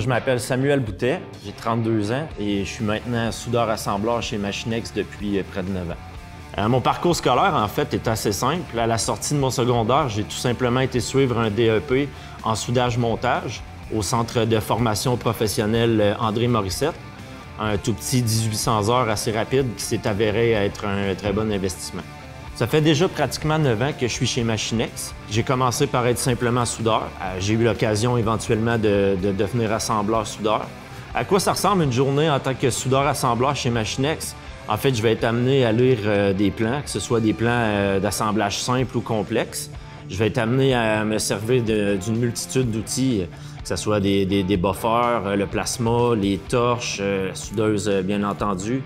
je m'appelle Samuel Boutet, j'ai 32 ans et je suis maintenant soudeur-assembleur chez Machinex depuis près de 9 ans. Mon parcours scolaire, en fait, est assez simple. À la sortie de mon secondaire, j'ai tout simplement été suivre un DEP en soudage-montage au centre de formation professionnelle André Morissette. Un tout petit 1800 heures assez rapide qui s'est avéré être un très bon investissement. Ça fait déjà pratiquement 9 ans que je suis chez Machinex. J'ai commencé par être simplement soudeur. J'ai eu l'occasion éventuellement de devenir assembleur-soudeur. À quoi ça ressemble une journée en tant que soudeur-assembleur chez Machinex? En fait, je vais être amené à lire des plans, que ce soit des plans d'assemblage simple ou complexe. Je vais être amené à me servir d'une multitude d'outils, que ce soit des buffers, le plasma, les torches, la soudeuse bien entendu.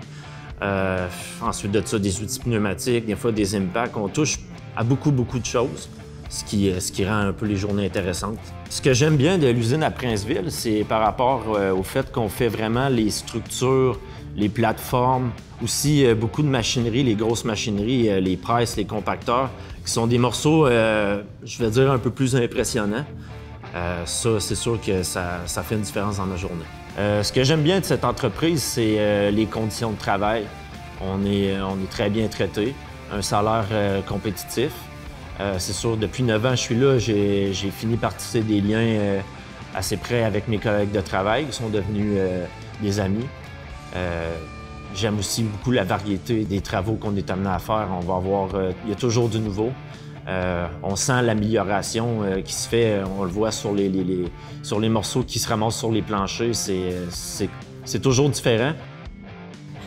Ensuite de ça, des outils pneumatiques, des fois des impacts. On touche à beaucoup de choses, ce qui rend un peu les journées intéressantes. Ce que j'aime bien de l'usine à Princeville, c'est par rapport au fait qu'on fait vraiment les structures, les plateformes, aussi beaucoup de machinerie, les grosses machineries, les presses, les compacteurs, qui sont des morceaux, je vais dire, un peu plus impressionnants. Ça, c'est sûr que ça fait une différence dans ma journée. Ce que j'aime bien de cette entreprise, c'est les conditions de travail. On est très bien traité, un salaire compétitif. C'est sûr, depuis 9 ans, je suis là, j'ai fini par tisser des liens assez près avec mes collègues de travail, qui sont devenus des amis. J'aime aussi beaucoup la variété des travaux qu'on est amené à faire. On va avoir, il y a toujours du nouveau. On sent l'amélioration qui se fait, on le voit sur les morceaux qui se ramassent sur les planchers, c'est toujours différent.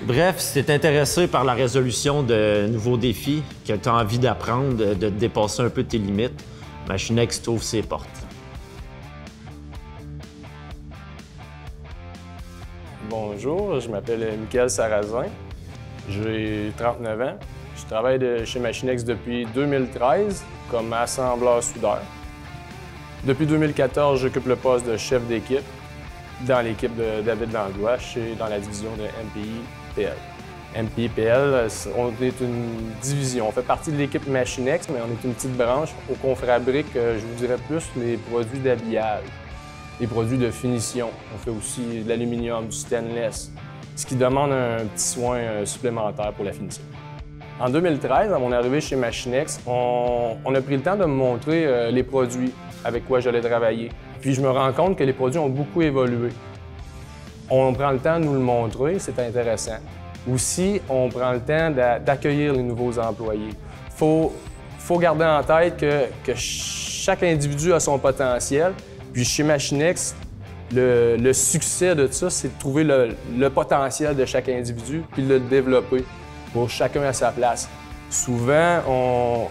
Bref, si tu es intéressé par la résolution de nouveaux défis, que tu as envie d'apprendre, de dépasser un peu tes limites, Machinex t'ouvre ses portes. Bonjour, je m'appelle Michael Sarrazin, j'ai 39 ans. Je travaille chez Machinex depuis 2013 comme assembleur-soudeur. Depuis 2014, j'occupe le poste de chef d'équipe dans l'équipe de David Langlois, dans la division de MPI-PL. MPI-PL, on est une division. On fait partie de l'équipe Machinex, mais on est une petite branche qu'on fabrique, je vous dirais plus, les produits d'habillage, les produits de finition. On fait aussi de l'aluminium, du stainless, ce qui demande un petit soin supplémentaire pour la finition. En 2013, à mon arrivée chez Machinex, on a pris le temps de me montrer les produits avec quoi j'allais travailler. Puis je me rends compte que les produits ont beaucoup évolué. On prend le temps de nous le montrer, c'est intéressant. Aussi, on prend le temps d'accueillir les nouveaux employés. Faut garder en tête que chaque individu a son potentiel. Puis chez Machinex, le succès de ça, c'est de trouver le potentiel de chaque individu puis de le développer pour chacun à sa place. Souvent,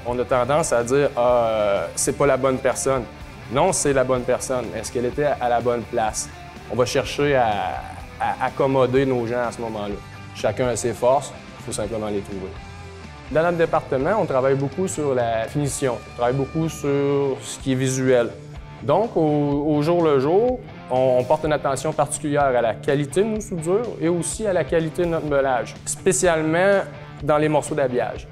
on a tendance à dire « Ah, c'est pas la bonne personne ». Non, c'est la bonne personne. Est-ce qu'elle était à la bonne place? On va chercher à accommoder nos gens à ce moment-là. Chacun a ses forces, il faut simplement les trouver. Dans notre département, on travaille beaucoup sur la finition, on travaille beaucoup sur ce qui est visuel. Donc, au jour le jour, on porte une attention particulière à la qualité de nos soudures et aussi à la qualité de notre meulage, spécialement dans les morceaux d'habillage.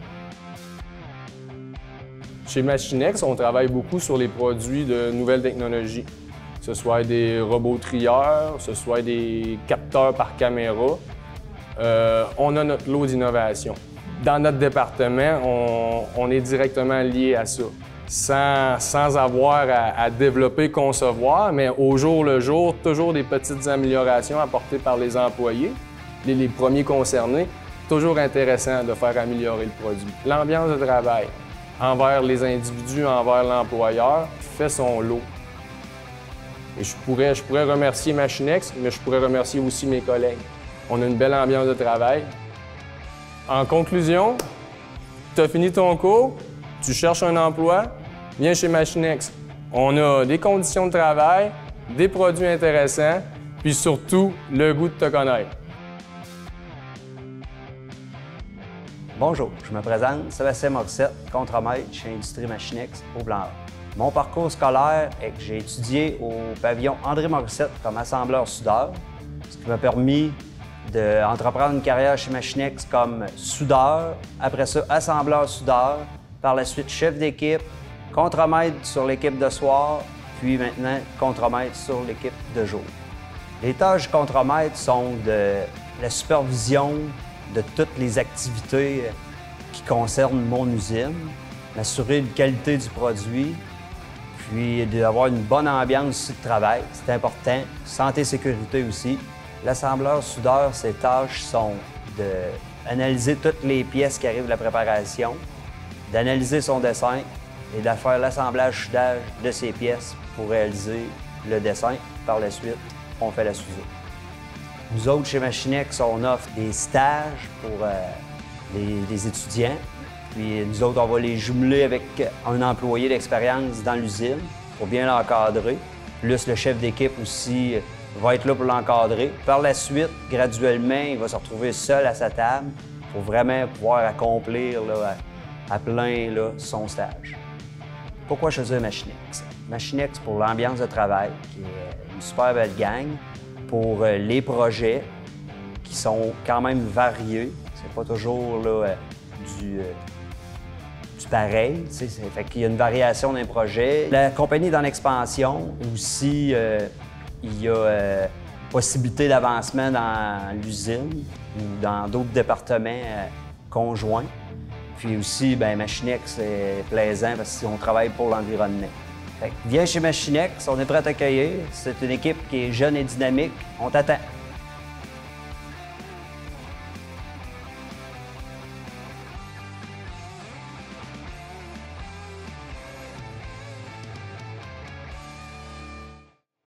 Chez Machinex, on travaille beaucoup sur les produits de nouvelles technologies, que ce soit des robots trieurs, que ce soit des capteurs par caméra. On a notre lot d'innovation. Dans notre département, on est directement lié à ça, sans avoir à développer, concevoir, mais au jour le jour, toujours des petites améliorations apportées par les employés, les premiers concernés. Toujours intéressant de faire améliorer le produit. L'ambiance de travail envers les individus, envers l'employeur, fait son lot. Et je pourrais remercier Machinex, mais je pourrais remercier aussi mes collègues. On a une belle ambiance de travail. En conclusion, tu as fini ton cours, tu cherches un emploi, viens chez Machinex. On a des conditions de travail, des produits intéressants, puis surtout, le goût de te connaître. Bonjour, je me présente, Sébastien Morissette, contremaître chez Industrie Machinex au Blanc. Mon parcours scolaire est que j'ai étudié au pavillon André Morissette comme assembleur-soudeur, ce qui m'a permis d'entreprendre une carrière chez Machinex comme soudeur, après ça assembleur-soudeur, par la suite chef d'équipe, contremaître sur l'équipe de soir, puis maintenant contremaître sur l'équipe de jour. Les tâches du contremaître sont de la supervision de toutes les activités qui concernent mon usine, m'assurer de qualité du produit, puis d'avoir une bonne ambiance aussi de travail, c'est important. Santé et sécurité aussi. L'assembleur-soudeur, ses tâches sont d'analyser toutes les pièces qui arrivent de la préparation, d'analyser son dessin et de faire l'assemblage-soudage de ces pièces pour réaliser le dessin. Par la suite, on fait la soudure. Nous autres, chez Machinex, on offre des stages pour les étudiants. Puis nous autres, on va les jumeler avec un employé d'expérience dans l'usine pour bien l'encadrer. Plus le chef d'équipe aussi va être là pour l'encadrer. Par la suite, graduellement, il va se retrouver seul à sa table pour vraiment pouvoir accomplir là, à plein là, son stage. Pourquoi choisir Machinex? Machinex pour l'ambiance de travail, qui est une super belle gang, pour les projets qui sont quand même variés. C'est pas toujours là, du pareil, fait qu'il y a une variation d'un projet. La compagnie est dans l'expansion. Aussi, il y a possibilité d'avancement dans l'usine ou dans d'autres départements conjoints. Puis aussi, bien, Machinex est plaisant parce qu'on travaille pour l'environnement. Viens chez Machinex, on est prêt à t'accueillir. C'est une équipe qui est jeune et dynamique. On t'attend.